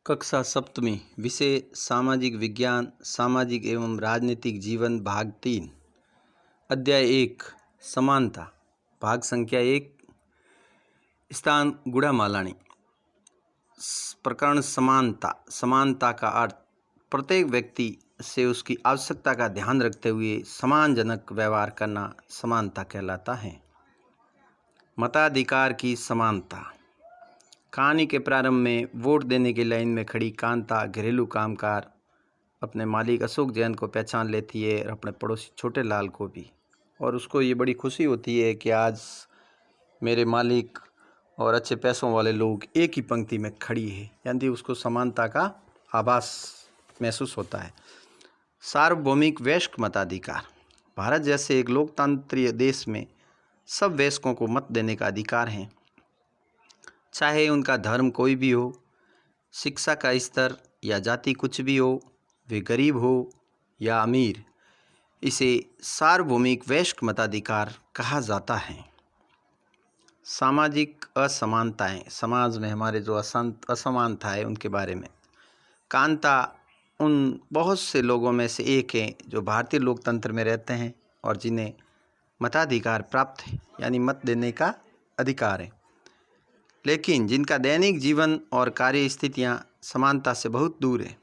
कक्षा सप्तमी विषय सामाजिक विज्ञान सामाजिक एवं राजनीतिक जीवन भाग 3 अध्याय 1 समानता भाग संख्या 1 स्थान गुड़ामालानी प्रकरण समानता का अर्थ प्रत्येक व्यक्ति से उसकी आवश्यकता का ध्यान रखते हुए सम्मानजनक व्यवहार करना समानता कहलाता है। मताधिकार की समानता। कहानी के प्रारंभ में वोट देने की लाइन में खड़ी कांता घरेलू कामकार अपने मालिक अशोक जैन को पहचान लेती है और अपने पड़ोसी छोटे लाल को भी, और उसको ये बड़ी खुशी होती है कि आज मेरे मालिक और अच्छे पैसों वाले लोग एक ही पंक्ति में खड़ी है, यानी उसको समानता का आभास महसूस होता है। सार्वभौमिक वयस्क मताधिकार। भारत जैसे एक लोकतांत्रिक देश में सब वयस्कों को मत देने का अधिकार है, चाहे उनका धर्म कोई भी हो, शिक्षा का स्तर या जाति कुछ भी हो, वे गरीब हो या अमीर। इसे सार्वभौमिक वयस्क मताधिकार कहा जाता है। सामाजिक असमानताएं। समाज में हमारे जो असमानता है उनके बारे में। कांता उन बहुत से लोगों में से एक है जो भारतीय लोकतंत्र में रहते हैं और जिन्हें मताधिकार प्राप्त है, यानी मत देने का अधिकार है, लेकिन जिनका दैनिक जीवन और कार्य स्थितियाँ समानता से बहुत दूर है।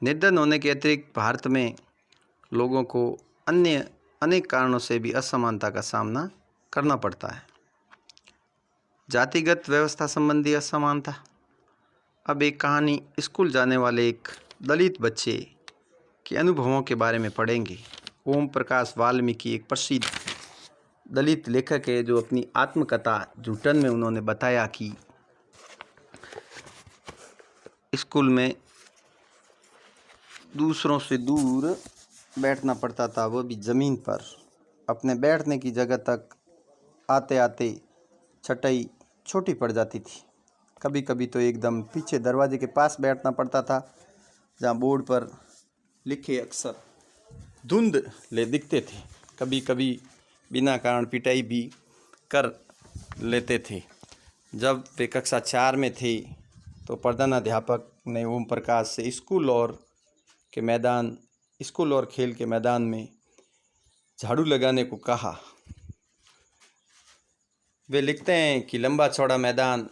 निर्धन होने के अतिरिक्त भारत में लोगों को अन्य अनेक कारणों से भी असमानता का सामना करना पड़ता है। जातिगत व्यवस्था संबंधी असमानता। अब एक कहानी स्कूल जाने वाले एक दलित बच्चे के अनुभवों के बारे में पढ़ेंगे। ओम प्रकाश वाल्मीकि एक प्रसिद्ध दलित लेखक है जो अपनी आत्मकथा जूटन में उन्होंने बताया कि स्कूल में दूसरों से दूर बैठना पड़ता था, वो भी ज़मीन पर। अपने बैठने की जगह तक आते आते चटाई छोटी पड़ जाती थी। कभी कभी तो एकदम पीछे दरवाजे के पास बैठना पड़ता था, जहाँ बोर्ड पर लिखे अक्षर धुंधले दिखते थे। कभी कभी बिना कारण पिटाई भी कर लेते थे। जब वे कक्षा 4 में थे तो प्रधानाध्यापक ने ओम प्रकाश से स्कूल और खेल के मैदान में झाड़ू लगाने को कहा। वे लिखते हैं कि लंबा चौड़ा मैदान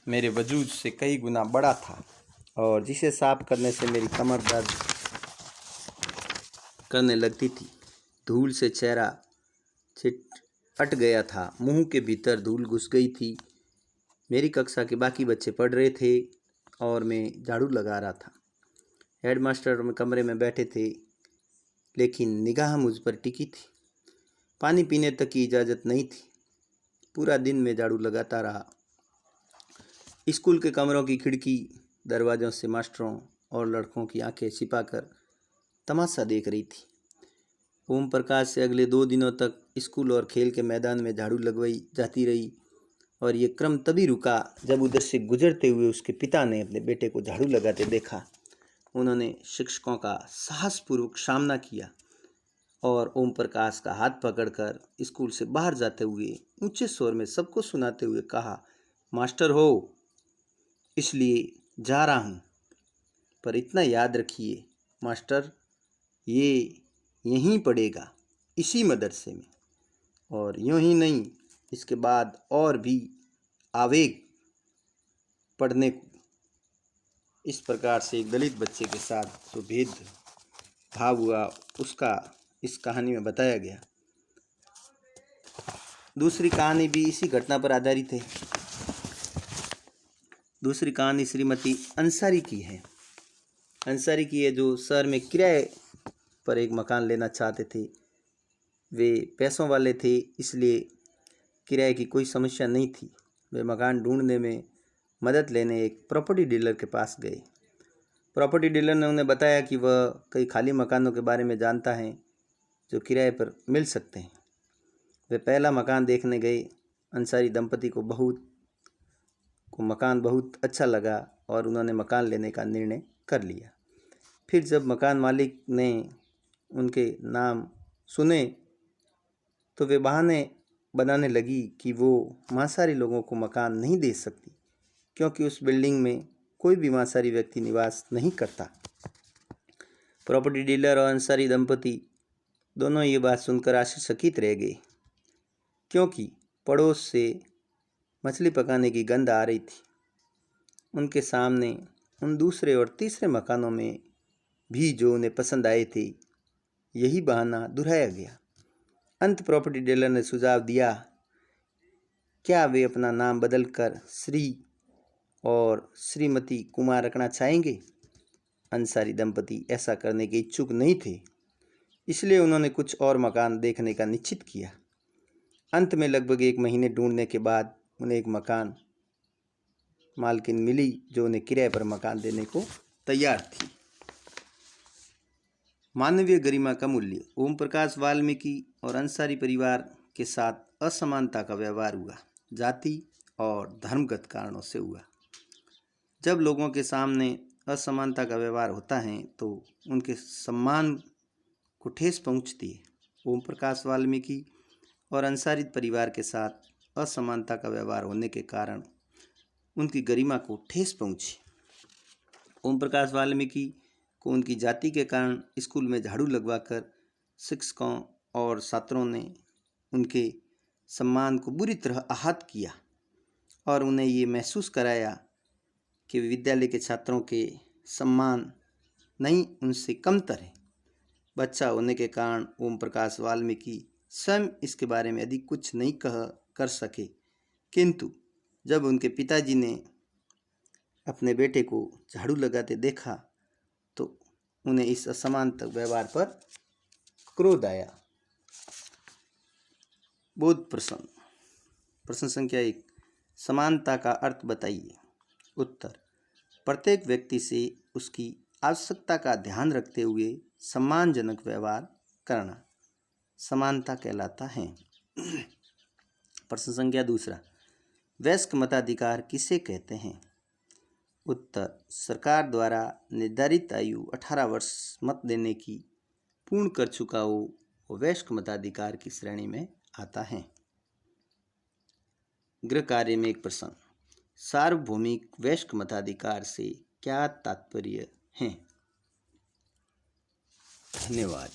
मेरे वजूद से कई गुना बड़ा था और जिसे साफ करने से मेरी कमर दर्द करने लगती थी। धूल से चेहरा अट गया था, मुंह के भीतर धूल घुस गई थी। मेरी कक्षा के बाकी बच्चे पढ़ रहे थे और मैं झाड़ू लगा रहा था। हेडमास्टर कमरे में बैठे थे, लेकिन निगाह मुझ पर टिकी थी। पानी पीने तक की इजाज़त नहीं थी। पूरा दिन मैं झाड़ू लगाता रहा। स्कूल के कमरों की खिड़की दरवाज़ों से मास्टरों और लड़कों की आंखें छिपाकर तमाशा देख रही थी। ओम प्रकाश से अगले 2 दिनों तक स्कूल और खेल के मैदान में झाड़ू लगवाई जाती रही, और ये क्रम तभी रुका जब उधर से गुजरते हुए उसके पिता ने अपने बेटे को झाड़ू लगाते देखा। उन्होंने शिक्षकों का साहसपूर्वक सामना किया और ओम प्रकाश का हाथ पकड़कर स्कूल से बाहर जाते हुए ऊंचे स्वर में सबको सुनाते हुए कहा, मास्टर हो इसलिए जा रहा हूँ, पर इतना याद रखिए मास्टर, ये यहीं पढ़ेगा, इसी मदरसे में, और यूं ही नहीं, इसके बाद और भी आवेग पढ़ने को। इस प्रकार से एक दलित बच्चे के साथ जो भेद भाव हुआ उसका इस कहानी में बताया गया। दूसरी कहानी भी इसी घटना पर आधारित है। दूसरी कहानी श्रीमती अंसारी की है। अंसारी की है जो शहर में किराए पर एक मकान लेना चाहते थे। वे पैसों वाले थे, इसलिए किराए की कोई समस्या नहीं थी। वे मकान ढूंढने में मदद लेने एक प्रॉपर्टी डीलर के पास गए। प्रॉपर्टी डीलर ने उन्हें बताया कि वह कई खाली मकानों के बारे में जानता है जो किराए पर मिल सकते हैं। वे पहला मकान देखने गए। अंसारी दंपति को मकान बहुत अच्छा लगा और उन्होंने मकान लेने का निर्णय कर लिया। फिर जब मकान मालिक ने उनके नाम सुने तो वे बहाने बनाने लगी कि वो मांसाहारी लोगों को मकान नहीं दे सकती, क्योंकि उस बिल्डिंग में कोई भी मांसाहारी व्यक्ति निवास नहीं करता। प्रॉपर्टी डीलर और अंसारी दंपति दोनों ये बात सुनकर आश्चर्यचकित रह गए, क्योंकि पड़ोस से मछली पकाने की गंध आ रही थी। उनके सामने उन दूसरे और तीसरे मकानों में भी जो उन्हें पसंद आए थे, यही बहाना दोहराया गया। अंत प्रॉपर्टी डीलर ने सुझाव दिया, क्या वे अपना नाम बदलकर श्री और श्रीमती कुमार रखना चाहेंगे? अंसारी दंपति ऐसा करने के इच्छुक नहीं थे, इसलिए उन्होंने कुछ और मकान देखने का निश्चित किया। अंत में लगभग 1 महीने ढूंढने के बाद उन्हें एक मकान मालकिन मिली जो उन्हें किराए पर मकान देने को तैयार थी। मानवीय गरिमा का मूल्य। ओम प्रकाश वाल्मीकि और अंसारी परिवार के साथ असमानता का व्यवहार हुआ, जाति और धर्मगत कारणों से हुआ। जब लोगों के सामने असमानता का व्यवहार होता है तो उनके सम्मान को ठेस पहुंचती है। ओम प्रकाश वाल्मीकि और अंसारी परिवार के साथ असमानता का व्यवहार होने के कारण उनकी गरिमा को ठेस पहुंची। ओम प्रकाश वाल्मीकि को उनकी जाति के कारण स्कूल में झाड़ू लगवाकर शिक्षकों और छात्रों ने उनके सम्मान को बुरी तरह आहत किया और उन्हें ये महसूस कराया कि विद्यालय के छात्रों के सम्मान नहीं, उनसे कमतर है। बच्चा होने के कारण ओम प्रकाश वाल्मीकि स्वयं इसके बारे में अधिक कुछ नहीं कर सके, किंतु जब उनके पिताजी ने अपने बेटे को झाड़ू लगाते देखा तो उन्हें इस असमानता व्यवहार पर क्रोध आया। बोध प्रश्न। प्रश्न संख्या 1, समानता का अर्थ बताइए। उत्तर, प्रत्येक व्यक्ति से उसकी आवश्यकता का ध्यान रखते हुए सम्मानजनक व्यवहार करना समानता कहलाता है। प्रश्न संख्या 2, वयस्क मताधिकार किसे कहते हैं? उत्तर, सरकार द्वारा निर्धारित आयु 18 वर्ष मत देने की पूर्ण कर चुका हो वो वयस्क मताधिकार की श्रेणी में आता है। गृह कार्य में एक प्रश्न, सार्वभौमिक वयस्क मताधिकार से क्या तात्पर्य है? धन्यवाद।